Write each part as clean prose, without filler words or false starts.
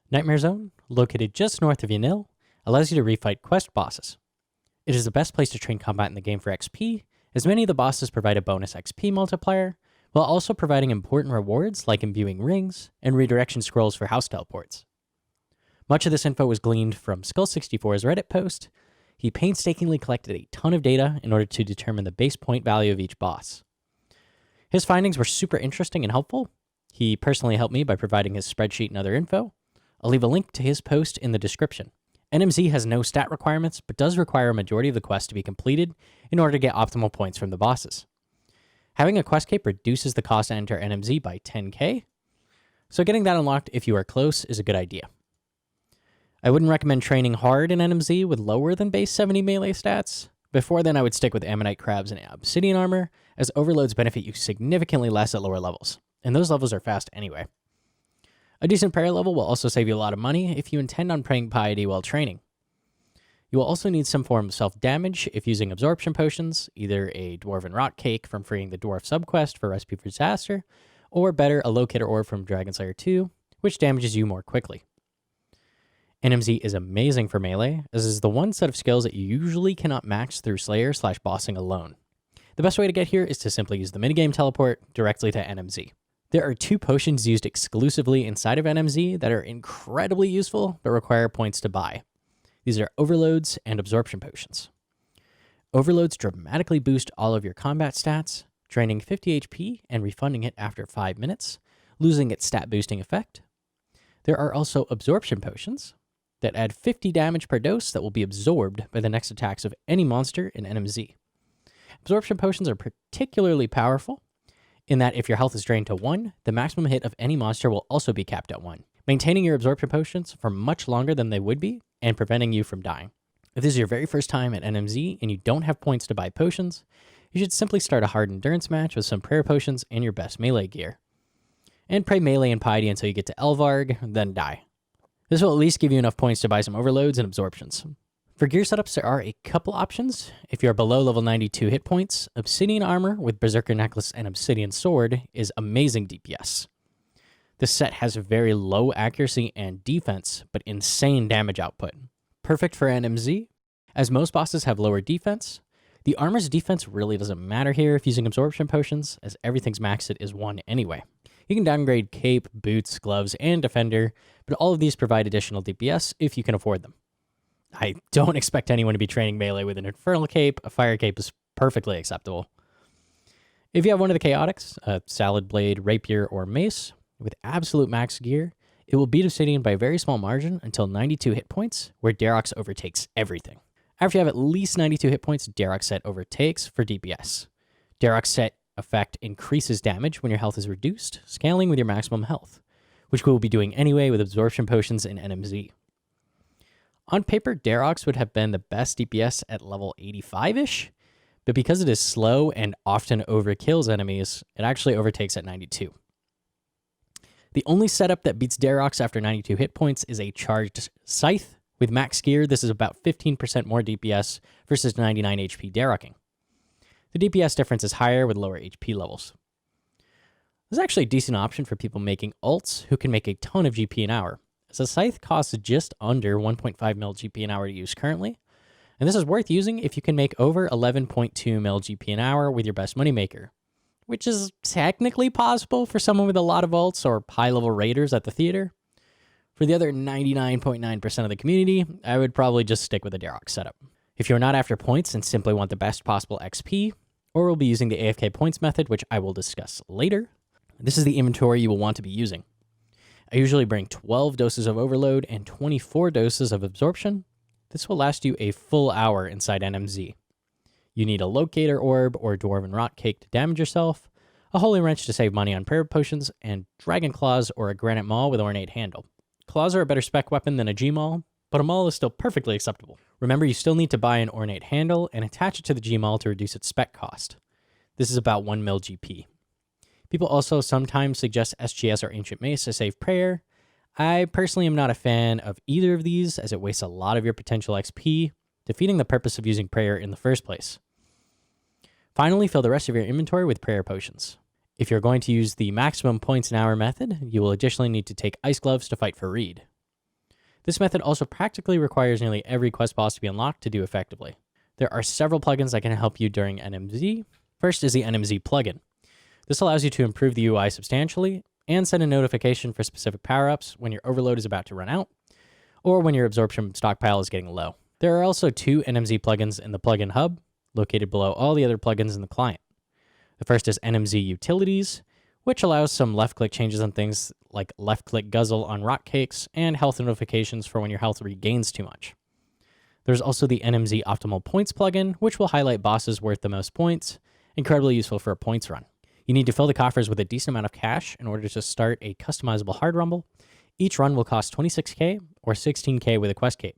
Nightmare Zone, located just north of Yanil, allows you to refight quest bosses. It is the best place to train combat in the game for XP, as many of the bosses provide a bonus XP multiplier, while also providing important rewards like imbuing rings and redirection scrolls for house teleports. Much of this info was gleaned from Skull64's Reddit post. He painstakingly collected a ton of data in order to determine the base point value of each boss. His findings were super interesting and helpful. He personally helped me by providing his spreadsheet and other info. I'll leave a link to his post in the description. NMZ has no stat requirements, but does require a majority of the quests to be completed in order to get optimal points from the bosses. Having a quest cape reduces the cost to enter NMZ by 10k, so getting that unlocked if you are close is a good idea. I wouldn't recommend training hard in NMZ with lower than base 70 melee stats. Before then, I would stick with Ammonite Crabs and Obsidian Armor, as overloads benefit you significantly less at lower levels, and those levels are fast anyway. A decent prayer level will also save you a lot of money if you intend on praying piety while training. You will also need some form of self-damage if using absorption potions, either a Dwarven Rock Cake from freeing the Dwarf subquest for Recipe for Disaster, or better, a Locator Orb from Dragonslayer 2, which damages you more quickly. NMZ is amazing for melee, as it is the one set of skills that you usually cannot max through Slayer/bossing alone. The best way to get here is to simply use the minigame teleport directly to NMZ. There are 2 potions used exclusively inside of NMZ that are incredibly useful, but require points to buy. These are Overloads and Absorption Potions. Overloads dramatically boost all of your combat stats, draining 50 HP and refunding it after 5 minutes, losing its stat boosting effect. There are also Absorption Potions that add 50 damage per dose that will be absorbed by the next attacks of any monster in NMZ. Absorption Potions are particularly powerful, in that if your health is drained to 1, the maximum hit of any monster will also be capped at 1, maintaining your absorption potions for much longer than they would be, and preventing you from dying. If this is your very first time at NMZ and you don't have points to buy potions, you should simply start a hard endurance match with some prayer potions and your best melee gear. And pray melee and piety until you get to Arrg, then die. This will at least give you enough points to buy some overloads and absorptions. For gear setups, there are a couple options. If you are below level 92 hit points, Obsidian Armor with Berserker Necklace and Obsidian Sword is amazing DPS. This set has very low accuracy and defense, but insane damage output. Perfect for NMZ, as most bosses have lower defense. The armor's defense really doesn't matter here if using absorption potions, as everything's maxed is 1 anyway. You can downgrade cape, boots, gloves, and defender, but all of these provide additional DPS if you can afford them. I don't expect anyone to be training melee with an Infernal Cape. A Fire Cape is perfectly acceptable. If you have one of the Chaotics, a Salad Blade, Rapier, or Mace, with absolute max gear, it will beat Obsidian by a very small margin until 92 hit points, where Darrock's overtakes everything. After you have at least 92 hit points, Darrock's set overtakes for DPS. Darrock's set effect increases damage when your health is reduced, scaling with your maximum health, which we will be doing anyway with absorption potions in NMZ. On paper, Darrock's would have been the best DPS at level 85-ish, but because it is slow and often overkills enemies, it actually overtakes at 92. The only setup that beats Darrock's after 92 hit points is a charged Scythe. With max gear, this is about 15% more DPS versus 99 HP Darrocking. The DPS difference is higher with lower HP levels. This is actually a decent option for people making ults who can make a ton of GP an hour, as a Scythe costs just under 1.5 mil GP an hour to use currently, and this is worth using if you can make over 11.2 mil GP an hour with your best moneymaker, which is technically possible for someone with a lot of ults or high-level raiders at the theater. For the other 99.9% of the community, I would probably just stick with a Darrock setup. If you're not after points and simply want the best possible XP, or will be using the AFK Points method, which I will discuss later, this is the inventory you will want to be using. I usually bring 12 doses of Overload and 24 doses of Absorption. This will last you a full hour inside NMZ. You need a Locator Orb or Dwarven Rock Cake to damage yourself, a Holy Wrench to save money on prayer potions, and Dragon Claws or a Granite Maul with Ornate Handle. Claws are a better spec weapon than a G-Maul, but a Maul is still perfectly acceptable. Remember, you still need to buy an Ornate Handle and attach it to the G-Maul to reduce its spec cost. This is about 1 mil GP. People also sometimes suggest SGS or Ancient Mace to save prayer. I personally am not a fan of either of these, as it wastes a lot of your potential XP, defeating the purpose of using prayer in the first place. Finally, fill the rest of your inventory with prayer potions. If you're going to use the maximum points an hour method, you will additionally need to take Ice Gloves to fight for Reed. This method also practically requires nearly every quest boss to be unlocked to do effectively. There are several plugins that can help you during NMZ. First is the NMZ plugin. This allows you to improve the UI substantially and send a notification for specific power-ups when your overload is about to run out, or when your absorption stockpile is getting low. There are also 2 NMZ plugins in the plugin hub, located below all the other plugins in the client. The first is NMZ Utilities, which allows some left-click changes on things like left-click guzzle on rock cakes and health notifications for when your health regains too much. There's also the NMZ Optimal Points plugin, which will highlight bosses worth the most points, incredibly useful for a points run. You need to fill the coffers with a decent amount of cash in order to start a customizable hard rumble. Each run will cost 26k or 16k with a quest cape.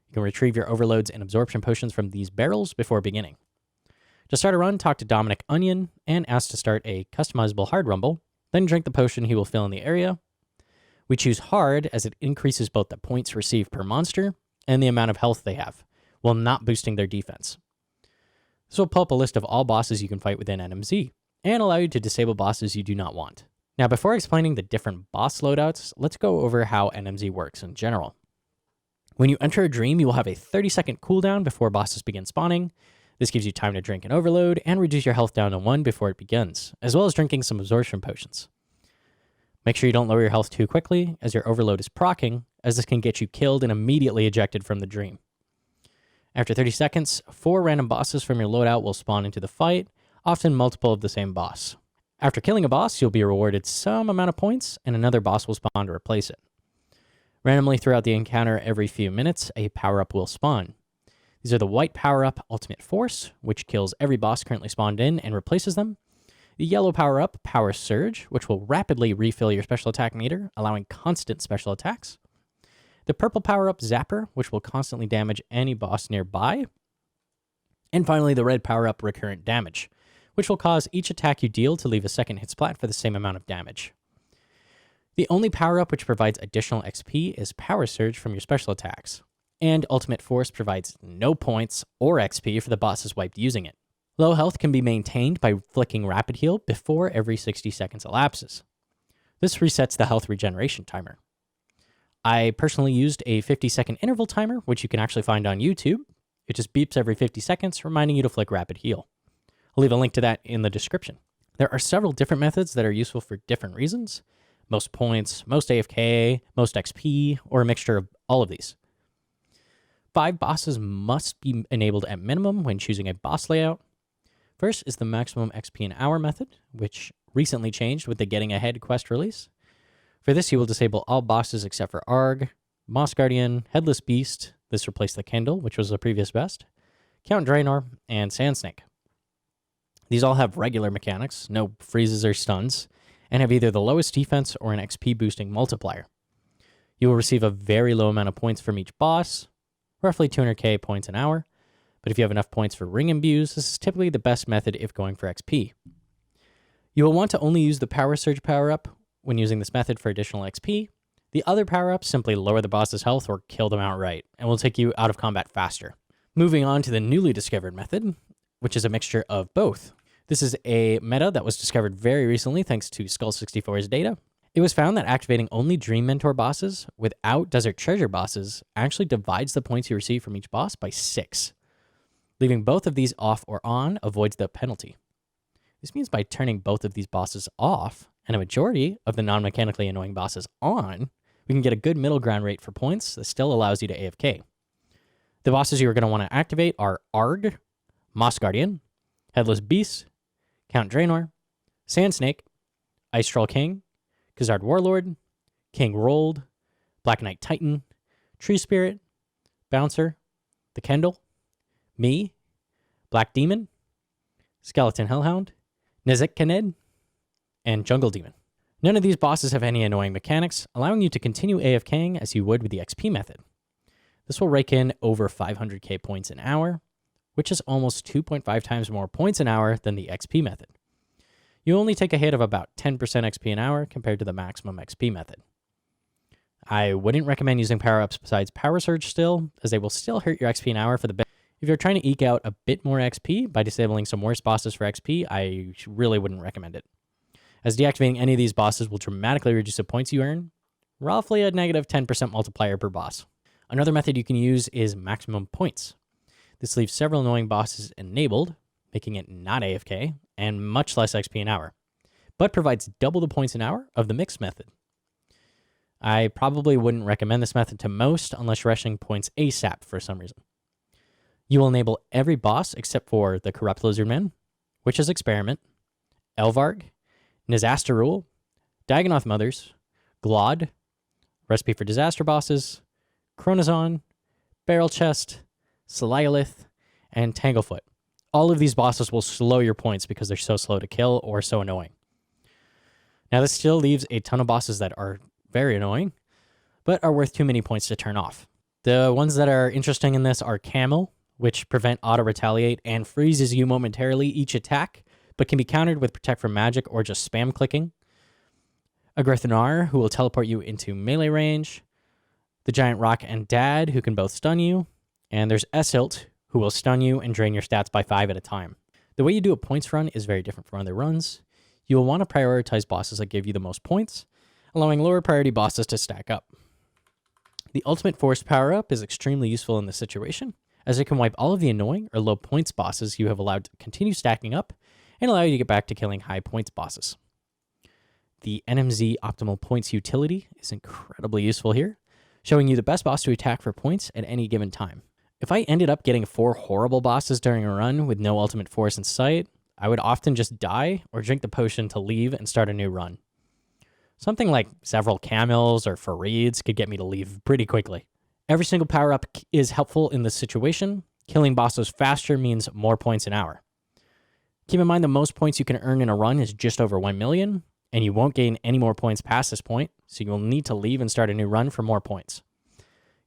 You can retrieve your overloads and absorption potions from these barrels before beginning. To start a run, talk to Dominic Onion and ask to start a customizable hard rumble, then drink the potion he will fill in the area. We choose hard as it increases both the points received per monster and the amount of health they have, while not boosting their defense. This will pull up a list of all bosses you can fight within NMZ, and allow you to disable bosses you do not want. Now, before explaining the different boss loadouts, let's go over how NMZ works in general. When you enter a dream, you will have a 30-second cooldown before bosses begin spawning. This gives you time to drink an overload and reduce your health down to 1 before it begins, as well as drinking some absorption potions. Make sure you don't lower your health too quickly, as your overload is proccing, as this can get you killed and immediately ejected from the dream. After 30 seconds, 4 random bosses from your loadout will spawn into the fight, often multiple of the same boss. After killing a boss, you'll be rewarded some amount of points, and another boss will spawn to replace it. Randomly throughout the encounter, every few minutes, a power-up will spawn. These are the white power-up Ultimate Force, which kills every boss currently spawned in and replaces them. The yellow power-up Power Surge, which will rapidly refill your special attack meter, allowing constant special attacks. The purple power-up Zapper, which will constantly damage any boss nearby. And finally, the red power-up Recurrent Damage, which will cause each attack you deal to leave a second hit splat for the same amount of damage. The only power-up which provides additional XP is Power Surge from your special attacks, and Ultimate Force provides no points or XP for the bosses wiped using it. Low health can be maintained by flicking Rapid Heal before every 60 seconds elapses. This resets the health regeneration timer. I personally used a 50-second interval timer, which you can actually find on YouTube. It just beeps every 50 seconds, reminding you to flick Rapid Heal. I'll leave a link to that in the description. There are several different methods that are useful for different reasons. Most points, most AFK, most XP, or a mixture of all of these. 5 bosses must be enabled at minimum when choosing a boss layout. First is the maximum XP an hour method, which recently changed with the Getting Ahead quest release. For this, you will disable all bosses except for Arrg, Moss Guardian, Headless Beast, this replaced the Kendal, which was the previous best, Count Draynor, and Sand Snake. These all have regular mechanics, no freezes or stuns, and have either the lowest defense or an XP boosting multiplier. You will receive a very low amount of points from each boss, roughly 200k points an hour, but if you have enough points for ring imbues, this is typically the best method if going for XP. You will want to only use the Power Surge power-up when using this method for additional XP. The other power-ups simply lower the boss's health or kill them outright, and will take you out of combat faster. Moving on to the newly discovered method, which is a mixture of both. This is a meta that was discovered very recently thanks to Skull64's data. It was found that activating only Dream Mentor bosses without Desert Treasure bosses actually divides the points you receive from each boss by 6. Leaving both of these off or on avoids the penalty. This means by turning both of these bosses off and a majority of the non-mechanically annoying bosses on, we can get a good middle ground rate for points that still allows you to AFK. The bosses you are going to want to activate are Arrg, Moss Guardian, Headless Beast, Count Draynor, Sand Snake, Ice Troll King, Khazard Warlord, King Roald, Black Knight Titan, Tree Spirit, Bouncer, the Kendal, me, Black Demon, Skeleton Hellhound, Nezikchened, and Jungle Demon. None of these bosses have any annoying mechanics, allowing you to continue AFKing as you would with the XP method. This will rake in over 500k points an hour, which is almost 2.5 times more points an hour than the XP method. You only take a hit of about 10% XP an hour compared to the maximum XP method. I wouldn't recommend using power-ups besides Power Surge still, as they will still hurt your XP an hour for the bit. If you're trying to eke out a bit more XP by disabling some worse bosses for XP, I really wouldn't recommend it, as deactivating any of these bosses will dramatically reduce the points you earn roughly a negative 10% multiplier per boss. Another method you can use is maximum points. This leaves several annoying bosses enabled, making it not AFK, and much less XP an hour, but provides double the points an hour of the mixed method. I probably wouldn't recommend this method to most unless you're rushing points ASAP for some reason. You will enable every boss except for the Corrupt Lizardmen, Witch's Experiment, Arrg, Nezikchened, Dagonoth Mothers, Glod, Recipe for Disaster Bosses, Chronozon, Barrel Chest, Saliolith, and Tanglefoot. All of these bosses will slow your points because they're so slow to kill or so annoying. Now, this still leaves a ton of bosses that are very annoying, but are worth too many points to turn off. The ones that are interesting in this are Camel, which prevent auto-retaliate and freezes you momentarily each attack, but can be countered with Protect from Magic or just spam clicking. Draynor, who will teleport you into melee range. The Giant Rock and Dad, who can both stun you. And there's Esilt, who will stun you and drain your stats by 5 at a time. The way you do a points run is very different from other runs. You will want to prioritize bosses that give you the most points, allowing lower priority bosses to stack up. The Ultimate Force power-up is extremely useful in this situation, as it can wipe all of the annoying or low points bosses you have allowed to continue stacking up and allow you to get back to killing high points bosses. The NMZ Optimal Points utility is incredibly useful here, showing you the best boss to attack for points at any given time. If I ended up getting 4 horrible bosses during a run with no Ultimate Force in sight, I would often just die or drink the potion to leave and start a new run. Something like several camels or Farids could get me to leave pretty quickly. Every single power-up is helpful in this situation. Killing bosses faster means more points an hour. Keep in mind the most points you can earn in a run is just over 1 million, and you won't gain any more points past this point, so you'll need to leave and start a new run for more points.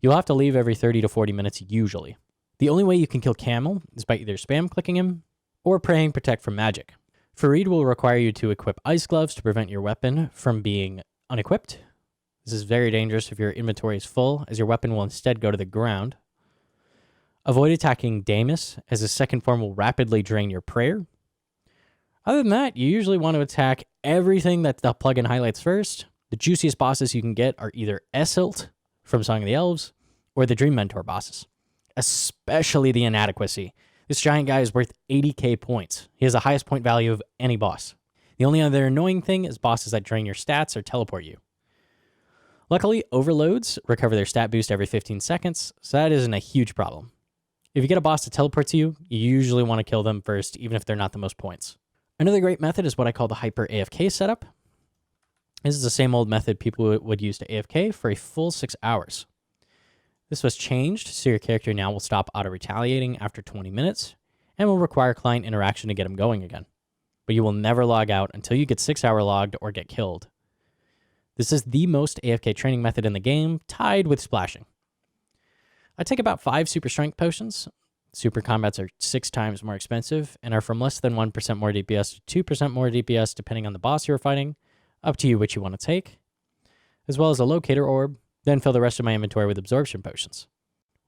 You'll have to leave every 30 to 40 minutes usually. The only way you can kill Camel is by either spam clicking him or praying Protect from Magic. Farid will require you to equip Ice Gloves to prevent your weapon from being unequipped. This is very dangerous if your inventory is full, as your weapon will instead go to the ground. Avoid attacking Damus, as his second form will rapidly drain your prayer. Other than that, you usually want to attack everything that the plugin highlights first. The juiciest bosses you can get are either Esilt from Song of the Elves or the Dream Mentor bosses, especially the Inadequacy. This giant guy is worth 80k points. He has the highest point value of any boss. The only other annoying thing is bosses that drain your stats or teleport you. Luckily, overloads recover their stat boost every 15 seconds, so that isn't a huge problem. If you get a boss that teleports you, you usually want to kill them first, even if they're not the most points. Another great method is what I call the Hyper AFK setup. This is the same old method people would use to AFK for a full 6 hours. This was changed, so your character now will stop auto-retaliating after 20 minutes, and will require client interaction to get him going again. But you will never log out until you get 6-hour logged or get killed. This is the most AFK training method in the game, tied with splashing. I take about 5 super strength potions. Super combats are 6 times more expensive, and are from less than 1% more DPS to 2% more DPS depending on the boss you're fighting, up to you which you want to take, as well as a locator orb, then fill the rest of my inventory with absorption potions.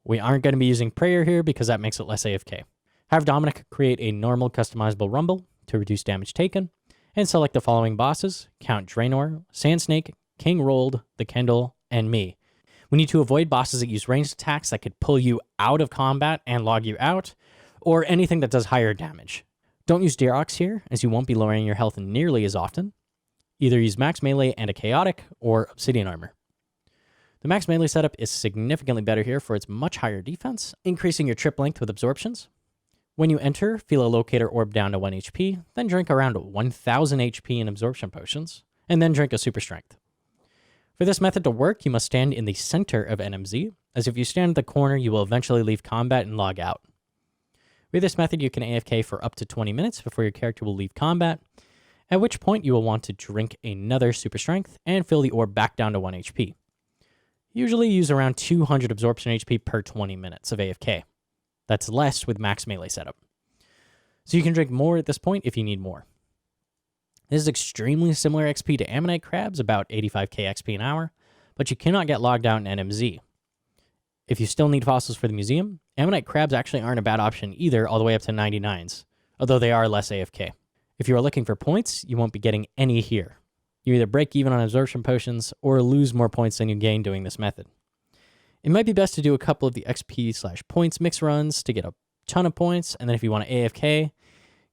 We aren't going to be using prayer here because that makes it less AFK. Have Dominic create a normal customizable rumble to reduce damage taken, and select the following bosses: Count Draynor, Sand Snake, King Roald, the Kendal, and me. We need to avoid bosses that use ranged attacks that could pull you out of combat and log you out, or anything that does higher damage. Don't use Deerox here, as you won't be lowering your health nearly as often. Either use max melee and a chaotic, or obsidian armor. The max melee setup is significantly better here for its much higher defense, increasing your trip length with absorptions. When you enter, feel a locator orb down to 1 HP, then drink around 1000 HP in absorption potions, and then drink a super strength. For this method to work, you must stand in the center of NMZ, as if you stand at the corner, you will eventually leave combat and log out. With this method, you can AFK for up to 20 minutes before your character will leave combat, at which point you will want to drink another super strength and fill the orb back down to 1 HP. Usually use around 200 absorption HP per 20 minutes of AFK. That's less with max melee setup. So you can drink more at this point if you need more. This is extremely similar XP to Ammonite Crabs, about 85k XP an hour, but you cannot get logged out in NMZ. If you still need fossils for the museum, Ammonite Crabs actually aren't a bad option either, all the way up to 99s, although they are less AFK. If you are looking for points, you won't be getting any here. You either break even on absorption potions or lose more points than you gain doing this method. It might be best to do a couple of the XP/points mix runs to get a ton of points, and then if you want to AFK,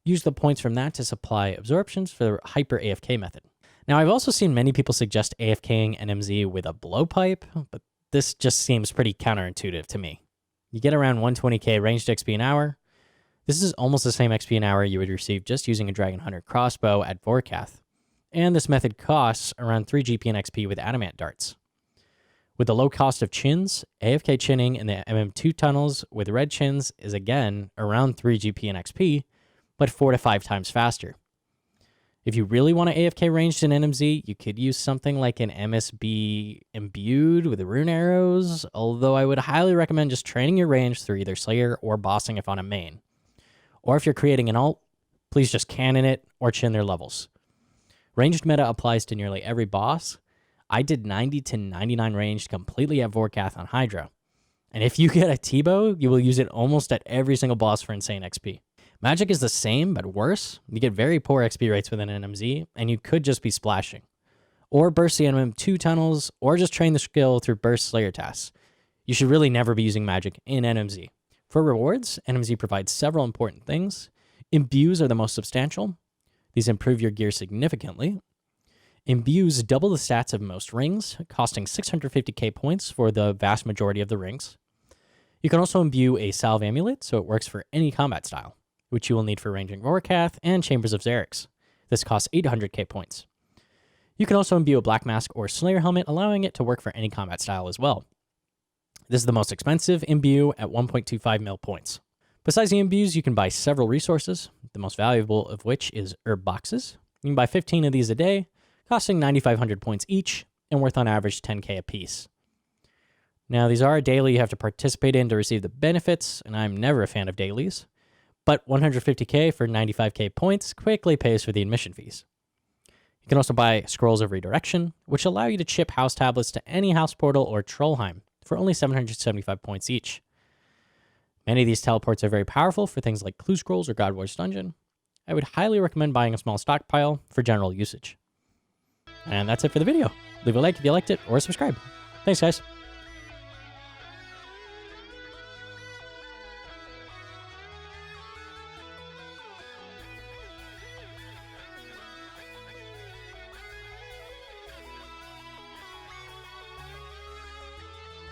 use the points from that to supply absorptions for the hyper AFK method. Now, I've also seen many people suggest AFKing NMZ with a blowpipe, but this just seems pretty counterintuitive to me. You get around 120k ranged XP an hour. This is almost the same XP an hour you would receive just using a Dragon Hunter crossbow at Vorkath, and this method costs around 3 GP and XP with adamant darts. With the low cost of chins, AFK chinning in the MM2 tunnels with red chins is again around 3 GP and XP, but 4 to 5 times faster. If you really want to AFK ranged in NMZ, you could use something like an MSB imbued with rune arrows, although I would highly recommend just training your range through either Slayer or bossing if on a main. Or if you're creating an ult, please just cannon it or chin their levels. Ranged meta applies to nearly every boss. I did 90 to 99 ranged completely at Vorkath on Hydra. And if you get a T-bow, you will use it almost at every single boss for insane XP. Magic is the same, but worse. You get very poor XP rates with an NMZ, and you could just be splashing. Or burst the MM2 tunnels, or just train the skill through burst Slayer tasks. You should really never be using magic in NMZ. For rewards, NMZ provides several important things. Imbues are the most substantial. These improve your gear significantly. Imbues double the stats of most rings, costing 650k points for the vast majority of the rings. You can also imbue a Salve Amulet, so it works for any combat style, which you will need for ranging Vorkath and Chambers of Xerix. This costs 800k points. You can also imbue a Black Mask or Slayer Helmet, allowing it to work for any combat style as well. This is the most expensive imbue at 1.25 mil points. Besides the imbues, you can buy several resources, the most valuable of which is herb boxes. You can buy 15 of these a day, costing 9,500 points each, and worth on average 10k a piece. Now, these are a daily you have to participate in to receive the benefits, and I'm never a fan of dailies, but 150k for 95k points quickly pays for the admission fees. You can also buy Scrolls of Redirection, which allow you to chip house tablets to any house portal or Trollheim for only 775 points each. Many of these teleports are very powerful for things like Clue Scrolls or God Wars Dungeon. I would highly recommend buying a small stockpile for general usage. And that's it for the video. Leave a like if you liked it, or subscribe. Thanks, guys.